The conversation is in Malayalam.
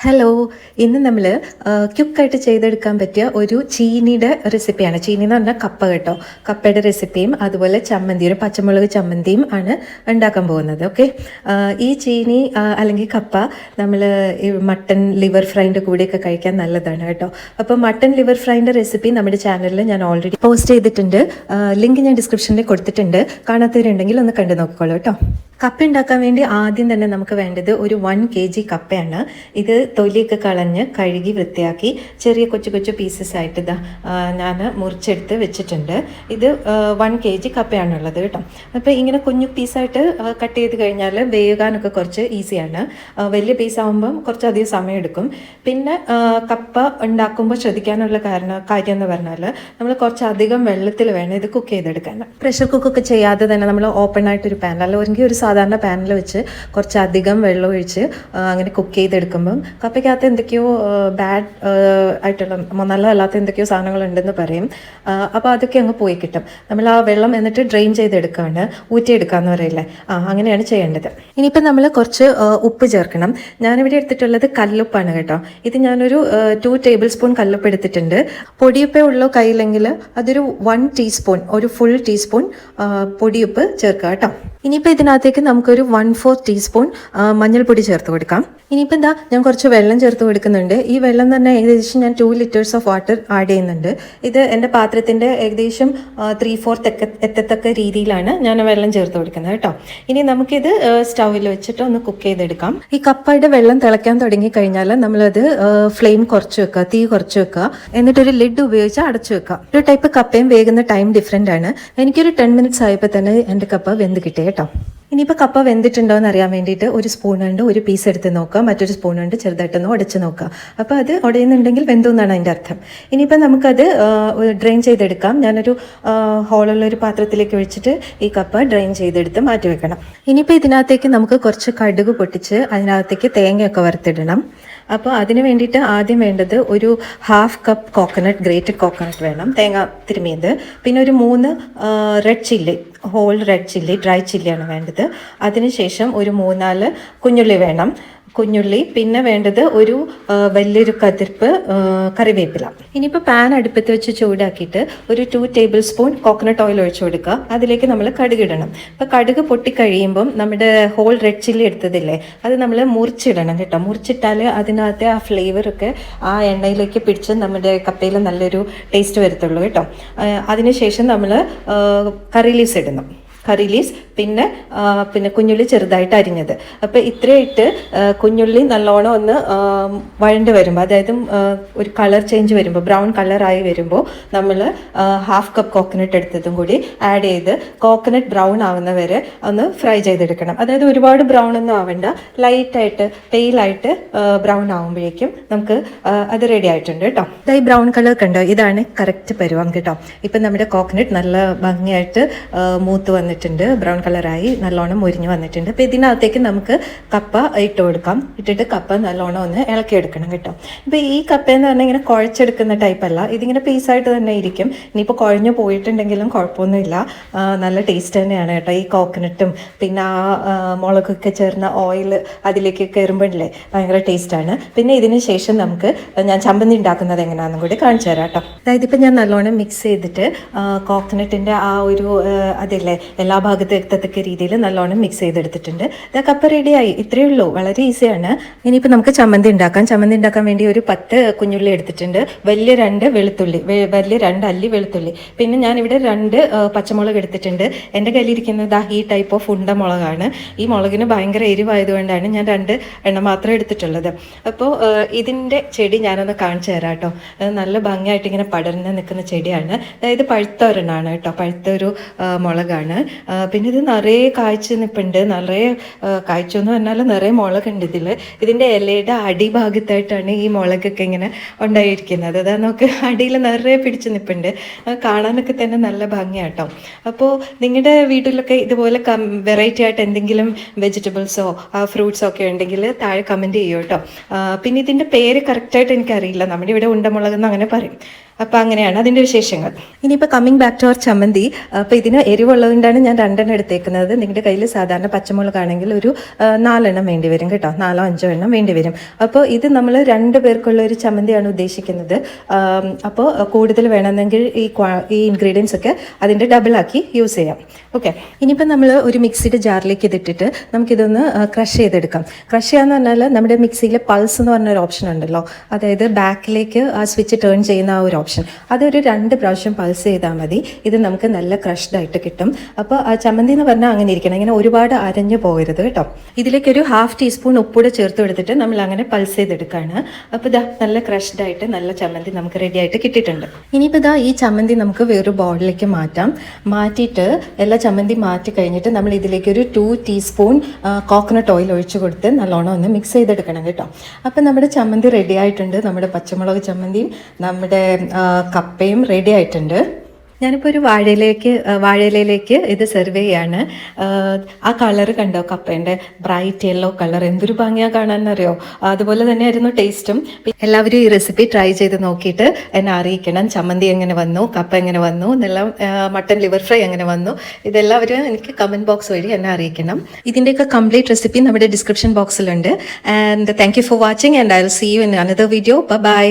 ഹലോ, ഇന്ന് നമ്മൾ ക്യുക്കായിട്ട് ചെയ്തെടുക്കാൻ പറ്റിയ ഒരു ചീനിയുടെ റെസിപ്പിയാണ്. ചീനി എന്ന് പറഞ്ഞാൽ കപ്പ കേട്ടോ. കപ്പയുടെ റെസിപ്പിയും അതുപോലെ ചമ്മന്തി, ഒരു പച്ചമുളക് ചമ്മന്തിയും ആണ് ഉണ്ടാക്കാൻ പോകുന്നത്. ഓക്കെ, ഈ ചീനി അല്ലെങ്കിൽ കപ്പ നമ്മൾ മട്ടൺ ലിവർ ഫ്രൈൻ്റെ കൂടെയൊക്കെ കഴിക്കാൻ നല്ലതാണ് കേട്ടോ. അപ്പോൾ മട്ടൺ ലിവർ ഫ്രൈൻ്റെ റെസിപ്പി നമ്മുടെ ചാനലിൽ ഞാൻ ഓൾറെഡി പോസ്റ്റ് ചെയ്തിട്ടുണ്ട്. ലിങ്ക് ഞാൻ ഡിസ്ക്രിപ്ഷനിൽ കൊടുത്തിട്ടുണ്ട്. കാണാത്തവരുണ്ടെങ്കിൽ ഒന്ന് കണ്ടു നോക്കിക്കോളൂ കേട്ടോ. കപ്പ ഉണ്ടാക്കാൻ വേണ്ടി ആദ്യം തന്നെ നമുക്ക് വേണ്ടത് ഒരു 1 kg കപ്പയാണ്. ഇത് തൊലിയൊക്കെ കളഞ്ഞ് കഴുകി വൃത്തിയാക്കി ചെറിയ കൊച്ചു കൊച്ചു പീസസ് ആയിട്ട് ഇതാ ഞാൻ മുറിച്ചെടുത്ത് വെച്ചിട്ടുണ്ട്. ഇത് 1 kg കപ്പയാണുള്ളത് കേട്ടോ. അപ്പോൾ ഇങ്ങനെ കുഞ്ഞു പീസായിട്ട് കട്ട് ചെയ്ത് കഴിഞ്ഞാൽ വേകാനൊക്കെ കുറച്ച് ഈസിയാണ്. വലിയ പീസാകുമ്പം കുറച്ചധികം സമയം എടുക്കും. പിന്നെ കപ്പ ഉണ്ടാക്കുമ്പോൾ ശ്രദ്ധിക്കാനുള്ള കാര്യം എന്ന് പറഞ്ഞാൽ നമ്മൾ കുറച്ചധികം വെള്ളത്തിൽ വേണം ഇത് കുക്ക് ചെയ്തെടുക്കാൻ. പ്രഷർ കുക്കൊക്കെ ചെയ്യാതെ തന്നെ നമ്മൾ ഓപ്പൺ ആയിട്ടൊരു പാൻ അല്ലെങ്കിൽ ഒരു സാധാരണ പാനിൽ വെച്ച് കുറച്ചധികം വെള്ളം ഒഴിച്ച് അങ്ങനെ കുക്ക് ചെയ്തെടുക്കുമ്പം കപ്പയ്ക്കകത്ത് എന്തൊക്കെയോ ബാഡ് ആയിട്ടുള്ള നല്ലതല്ലാത്ത എന്തൊക്കെയോ സാധനങ്ങളുണ്ടെന്ന് പറയും. അപ്പോൾ അതൊക്കെ അങ്ങ് പോയി കിട്ടും. നമ്മൾ ആ വെള്ളം എന്നിട്ട് ഡ്രെയിൻ ചെയ്തെടുക്കുകയാണ്, ഊറ്റിയെടുക്കാന്ന് പറയില്ലേ, അങ്ങനെയാണ് ചെയ്യേണ്ടത്. ഇനിയിപ്പോൾ നമ്മൾ കുറച്ച് ഉപ്പ് ചേർക്കണം. ഞാനിവിടെ എടുത്തിട്ടുള്ളത് കല്ലുപ്പാണ് കേട്ടോ. ഇത് ഞാനൊരു 2 ടേബിൾ സ്പൂൺ കല്ലുപ്പ് എടുത്തിട്ടുണ്ട്. പൊടിയുപ്പേ ഉള്ളൂ കയ്യിലെങ്കിൽ അതൊരു 1 ടീസ്പൂൺ, ഒരു ഫുൾ ടീസ്പൂൺ പൊടിയുപ്പ് ചേർക്കുക കേട്ടോ. ഇനിയിപ്പോൾ ഇതിനകത്തേക്ക് നമുക്കൊരു 1/4 ടീസ്പൂൺ മഞ്ഞൾപ്പൊടി ചേർത്ത് കൊടുക്കാം. ഇനിയിപ്പോൾ എന്താ ഞാൻ കുറച്ച് വെള്ളം ചേർത്ത് കൊടുക്കുന്നുണ്ട്. ഈ വെള്ളം തന്നെ ഏകദേശം ഞാൻ 2 liters ഓഫ് വാട്ടർ ആഡ് ചെയ്യുന്നുണ്ട്. ഇത് എൻ്റെ പാത്രത്തിൻ്റെ ഏകദേശം 3/4 എത്തത്തക്ക രീതിയിലാണ് ഞാൻ വെള്ളം ചേർത്ത് കൊടുക്കുന്നത് കേട്ടോ. ഇനി നമുക്കിത് സ്റ്റൗവിൽ വെച്ചിട്ട് ഒന്ന് കുക്ക് ചെയ്തെടുക്കാം. ഈ കപ്പയുടെ വെള്ളം തിളയ്ക്കാൻ തുടങ്ങി കഴിഞ്ഞാൽ നമ്മളത് ഫ്ലെയിം കുറച്ച് വെക്കുക, തീ കുറച്ച് വെക്കുക. എന്നിട്ടൊരു ലിഡ് ഉപയോഗിച്ച് അടച്ചു വെക്കുക. ഒരു ടൈപ്പ് കപ്പയും വേകുന്ന ടൈം ഡിഫറെൻ്റ് ആണ്. എനിക്കൊരു 10 minutes ആയപ്പോൾ തന്നെ എൻ്റെ കപ്പ വെന്ത് കിട്ടി കേട്ടോ. ഇനിയിപ്പോൾ കപ്പ വെന്തിട്ടുണ്ടോ എന്ന് അറിയാൻ വേണ്ടിയിട്ട് ഒരു സ്പൂൺ കൊണ്ട് ഒരു പീസ് എടുത്ത് നോക്കുക, മറ്റൊരു സ്പൂൺ കൊണ്ട് ചെറുതായിട്ടൊന്ന് ഉടച്ച് നോക്കുക. അപ്പോൾ അത് ഉടയുന്നുണ്ടെങ്കിൽ വെന്തു എന്നാണ് അതിൻ്റെ അർത്ഥം. ഇനിയിപ്പോൾ നമുക്കത് ഡ്രെയിൻ ചെയ്തെടുക്കാം. ഞാനൊരു ഹോളുള്ള ഒരു പാത്രത്തിലേക്ക് ഒഴിച്ചിട്ട് ഈ കപ്പ ഡ്രെയിൻ ചെയ്തെടുത്ത് മാറ്റി വെക്കണം. ഇനിയിപ്പോൾ ഇതിനകത്തേക്ക് നമുക്ക് കുറച്ച് കടുക് പൊട്ടിച്ച് അതിനകത്തേക്ക് തേങ്ങയൊക്കെ വറുത്തിടണം. അപ്പോൾ അതിന് വേണ്ടിയിട്ട് ആദ്യം വേണ്ടത് ഒരു 1/2 കപ്പ് കോക്കനട്ട്, ഗ്രേറ്റഡ് കോക്കനട്ട് വേണം, തേങ്ങ തിരുമിയത്. പിന്നെ ഒരു 3 red chilli, whole red chilli, dry ചില്ലിയാണ് വേണ്ടത്. അതിനുശേഷം ഒരു 3-4 കുഞ്ഞുള്ളി വേണം, കുഞ്ഞുള്ളി. പിന്നെ വേണ്ടത് ഒരു വലിയൊരു കതിർപ്പ് കറിവേപ്പില. ഇനിയിപ്പോൾ പാൻ അടുപ്പത്ത് വെച്ച് ചൂടാക്കിയിട്ട് ഒരു 2 ടേബിൾ സ്പൂൺ കോക്കനട്ട് ഓയിൽ ഒഴിച്ചു കൊടുക്കുക. അതിലേക്ക് നമ്മൾ കടുക് ഇടണം. അപ്പോൾ കടുക് പൊട്ടിക്കഴിയുമ്പം നമ്മുടെ ഹോൾ റെഡ് ചില്ലി എടുത്തതില്ലേ, അത് നമ്മൾ മുറിച്ചിടണം കേട്ടോ. മുറിച്ചിട്ടാൽ അതിനകത്തെ ആ ഫ്ലേവറൊക്കെ ആ എണ്ണയിലേക്ക് പിടിച്ച് നമ്മുടെ കപ്പയിൽ നല്ലൊരു ടേസ്റ്റ് വരത്തുള്ളൂ കേട്ടോ. അതിനുശേഷം നമ്മൾ കറി ലീവ്സ് ഇടണം. കറി ലീവ്സ്, പിന്നെ കുഞ്ഞുള്ളി ചെറുതായിട്ട് അരിഞ്ഞത്. അപ്പോൾ ഇത്രയിട്ട് കുഞ്ഞുള്ളി നല്ലോണം ഒന്ന് വഴണ്ട് വരുമ്പോൾ, അതായത് ഒരു കളർ ചേഞ്ച് വരുമ്പോൾ, ബ്രൗൺ കളറായി വരുമ്പോൾ നമ്മൾ 1/2 കപ്പ് കോക്കനട്ട് എടുത്തതും കൂടി ആഡ് ചെയ്ത് കോക്കനട്ട് ബ്രൗൺ ആവുന്ന വരെ ഒന്ന് ഫ്രൈ ചെയ്തെടുക്കണം. അതായത് ഒരുപാട് ബ്രൗൺ ഒന്നും ആവണ്ട, ലൈറ്റായിട്ട് പെയിലായിട്ട് ബ്രൗൺ ആവുമ്പോഴേക്കും നമുക്ക് അത് റെഡി ആയിട്ടുണ്ട് കേട്ടോ. ഈ ബ്രൗൺ കളർ കണ്ടോ, ഇതാണ് കറക്റ്റ് പരുവം കേട്ടോ. ഇപ്പം നമ്മുടെ കോക്കനട്ട് നല്ല ഭംഗിയായിട്ട് മൂത്ത് വന്നിട്ടുണ്ട്, ബ്രൗൺ കളറായി നല്ലോണം മുരിഞ്ഞ് വന്നിട്ടുണ്ട്. അപ്പോൾ ഇതിനകത്തേക്ക് നമുക്ക് കപ്പ ഇട്ട് കൊടുക്കാം. ഇട്ടിട്ട് കപ്പ നല്ലോണം ഒന്ന് ഇളക്കിയെടുക്കണം കേട്ടോ. ഇപ്പോൾ ഈ കപ്പ എന്ന് പറഞ്ഞാൽ ഇങ്ങനെ കുഴച്ചെടുക്കുന്ന ടൈപ്പല്ല, ഇതിങ്ങനെ പീസായിട്ട് തന്നെ ഇരിക്കും. ഇനിയിപ്പോൾ കുഴഞ്ഞു പോയിട്ടുണ്ടെങ്കിലും കുഴപ്പമൊന്നുമില്ല, നല്ല ടേസ്റ്റ് തന്നെയാണ് കേട്ടോ. ഈ കോക്കനട്ടും പിന്നെ ആ മുളകൊക്കെ ചേർന്ന ഓയിൽ അതിലേക്ക് കയറുമ്പോഴല്ലേ ഭയങ്കര ടേസ്റ്റാണ്. പിന്നെ ഇതിന് ശേഷം നമുക്ക് ഞാൻ ചമ്മന്തി ഉണ്ടാക്കുന്നത് എങ്ങനെയാണെന്നും കൂടി കാണിച്ചു തരാം കേട്ടോ. അതായത് ഇപ്പം ഞാൻ നല്ലോണം മിക്സ് ചെയ്തിട്ട് കോക്കനട്ടിൻ്റെ ആ ഒരു അതില്ലേ എല്ലാ ഭാഗത്തും എത്തത്തക്ക രീതിയിൽ നല്ലോണം മിക്സ് ചെയ്തെടുത്തിട്ടുണ്ട്. ഇത് കപ്പ റെഡിയായി. ഇത്രയേ ഉള്ളൂ, വളരെ ഈസിയാണ്. ഇനിയിപ്പോൾ നമുക്ക് ചമ്മന്തി ഉണ്ടാക്കാം. ചമ്മന്തി ഉണ്ടാക്കാൻ വേണ്ടി ഒരു 10 കുഞ്ഞുള്ളി എടുത്തിട്ടുണ്ട്, വലിയ 2 വെളുത്തുള്ളി, വലിയ 2 അല്ലി വെളുത്തുള്ളി. പിന്നെ ഞാനിവിടെ 2 പച്ചമുളക് എടുത്തിട്ടുണ്ട്. എൻ്റെ കയ്യിലിരിക്കുന്നത് ഈ ടൈപ്പ് ഓഫ് ഉണ്ടമുളകാണ്. ഈ മുളകിന് ഭയങ്കര എരിവായതുകൊണ്ടാണ് ഞാൻ 2 എണ്ണം മാത്രം എടുത്തിട്ടുള്ളത്. അപ്പോൾ ഇതിൻ്റെ ചെടി ഞാനൊന്ന് കാണിച്ചു തരാം കേട്ടോ. നല്ല ഭംഗിയായിട്ട് ഇങ്ങനെ പടർന്ന് നിൽക്കുന്ന ചെടിയാണ്. അതായത് പഴുത്ത ഒരെണ്ണമാണ് കേട്ടോ, പഴുത്തൊരു മുളകാണ്. പിന്നെ ഇത് നിറയെ കായ്ച്ച് നിൽപ്പുണ്ട്, നിറയെ കായ്ച്ചു എന്ന് പറഞ്ഞാൽ നിറയെ മുളകുണ്ട് ഇതിൽ. ഇതിൻ്റെ ഇലയുടെ അടിഭാഗത്തായിട്ടാണ് ഈ മുളകൊക്കെ ഇങ്ങനെ ഉണ്ടായിരിക്കുന്നത്. അതാ നമുക്ക് അടിയിൽ നിറയെ പിടിച്ച് നിൽപ്പുണ്ട്, കാണാനൊക്കെ തന്നെ നല്ല ഭംഗിയാട്ടോ. അപ്പോൾ നിങ്ങളുടെ വീട്ടിലൊക്കെ ഇതുപോലെ വെറൈറ്റി ആയിട്ട് എന്തെങ്കിലും വെജിറ്റബിൾസോ ഫ്രൂട്ട്സോ ഒക്കെ ഉണ്ടെങ്കിൽ താഴെ കമൻറ്റ് ചെയ്യൂ കേട്ടോ. പിന്നെ ഇതിൻ്റെ പേര് കറക്റ്റായിട്ട് എനിക്കറിയില്ല, നമ്മുടെ ഇവിടെ ഉണ്ടമുളകെന്ന് അങ്ങനെ പറയും. അപ്പോൾ അങ്ങനെയാണ് അതിൻ്റെ വിശേഷങ്ങൾ. ഇനിയിപ്പോൾ കമ്മിങ് ബാക്ക് ടു അവർ ചമ്മന്തി. അപ്പോൾ ഇതിന് എരിവുള്ളതുകൊണ്ടാണ് ഞാൻ 2 എടുത്തേക്കുന്നത്. നിങ്ങളുടെ കയ്യിൽ സാധാരണ പച്ചമുളകാണെങ്കിൽ ഒരു 4 എണ്ണം വേണ്ടി വരും കേട്ടോ, 4-5 എണ്ണം വേണ്ടി വരും. അപ്പോൾ ഇത് നമ്മൾ 2 പേർക്കുള്ള ഒരു ചമ്മന്തിയാണ് ഉദ്ദേശിക്കുന്നത്. അപ്പോൾ കൂടുതൽ വേണമെന്നെങ്കിൽ ഈ ഇൻഗ്രീഡിയൻസ് ഒക്കെ അതിൻ്റെ ഡബിളാക്കി യൂസ് ചെയ്യാം. ഓക്കെ, ഇനിയിപ്പോൾ നമ്മൾ ഒരു മിക്സിയുടെ ജാറിലേക്ക് ഇതിട്ടിട്ട് നമുക്കിതൊന്ന് ക്രഷ് ചെയ്തെടുക്കാം. ക്രഷ് ചെയ്യാന്ന് പറഞ്ഞാൽ നമ്മുടെ മിക്സിയിൽ പൾസ് എന്ന് പറഞ്ഞൊരു ഓപ്ഷൻ ഉണ്ടല്ലോ, അതായത് ബാക്കിലേക്ക് ആ സ്വിച്ച് ടേൺ ചെയ്യുന്ന ആ ഒരു ഓപ്ഷൻ, അതൊരു 2 പ്രാവശ്യം പൾസ് ചെയ്താൽ മതി. ഇത് നമുക്ക് നല്ല ക്രഷ്ഡ് ആയിട്ട് കിട്ടും. അപ്പോൾ ആ ചമ്മന്തി എന്ന് പറഞ്ഞാൽ അങ്ങനെ ഇരിക്കണം, ഇങ്ങനെ ഒരുപാട് അരഞ്ഞു പോകരുത് കേട്ടോ. ഇതിലേക്കൊരു 1/2 ടീസ്പൂൺ ഉപ്പൂടെ ചേർത്ത് കൊടുത്തിട്ട് നമ്മൾ അങ്ങനെ പൾസ് ചെയ്തെടുക്കുകയാണ്. അപ്പോൾ ഇതാ നല്ല ക്രഷ്ഡ് ആയിട്ട് നല്ല ചമ്മന്തി നമുക്ക് റെഡി ആയിട്ട് കിട്ടിയിട്ടുണ്ട്. ഇനിയിപ്പോൾ ഇതാ ഈ ചമ്മന്തി നമുക്ക് വേറൊരു ബൗളിലേക്ക് മാറ്റിയിട്ട് എല്ലാ ചമ്മന്തി മാറ്റി കഴിഞ്ഞിട്ട് നമ്മൾ ഇതിലേക്ക് ഒരു 2 ടീസ്പൂൺ കോക്കനട്ട് ഓയിൽ ഒഴിച്ചു കൊടുത്ത് നല്ലോണം ഒന്ന് മിക്സ് ചെയ്തെടുക്കണം കേട്ടോ. അപ്പം നമ്മുടെ ചമ്മന്തി റെഡി ആയിട്ടുണ്ട്. നമ്മുടെ പച്ചമുളക് ചമ്മന്തിയും നമ്മുടെ കപ്പയും റെഡി ആയിട്ടുണ്ട്. ഞാനിപ്പോൾ ഒരു വാഴയിലയിലേക്ക് ഇത് സെർവ് ചെയ്യാണ്. ആ കളർ കണ്ടോ, കപ്പേൻ്റെ ബ്രൈറ്റ് യെല്ലോ കളർ, എന്തൊരു ഭംഗിയാണ് കാണാനറിയോ. അതുപോലെ തന്നെയായിരുന്നു ടേസ്റ്റും. എല്ലാവരും ഈ റെസിപ്പി ട്രൈ ചെയ്ത് നോക്കിയിട്ട് എന്നെ അറിയിക്കണം. ചമ്മന്തി എങ്ങനെ വന്നു, കപ്പ എങ്ങനെ വന്നു എന്നെല്ലാം, മട്ടൻ ലിവർ ഫ്രൈ എങ്ങനെ വന്നു, ഇതെല്ലാവരും എനിക്ക് കമൻറ്റ് ബോക്സ് വഴി എന്നെ അറിയിക്കണം. ഇതിൻ്റെയൊക്കെ കംപ്ലീറ്റ് റെസിപ്പി നമ്മുടെ ഡിസ്ക്രിപ്ഷൻ ബോക്സിലുണ്ട്. And thank you for watching and I will see you in another video. By.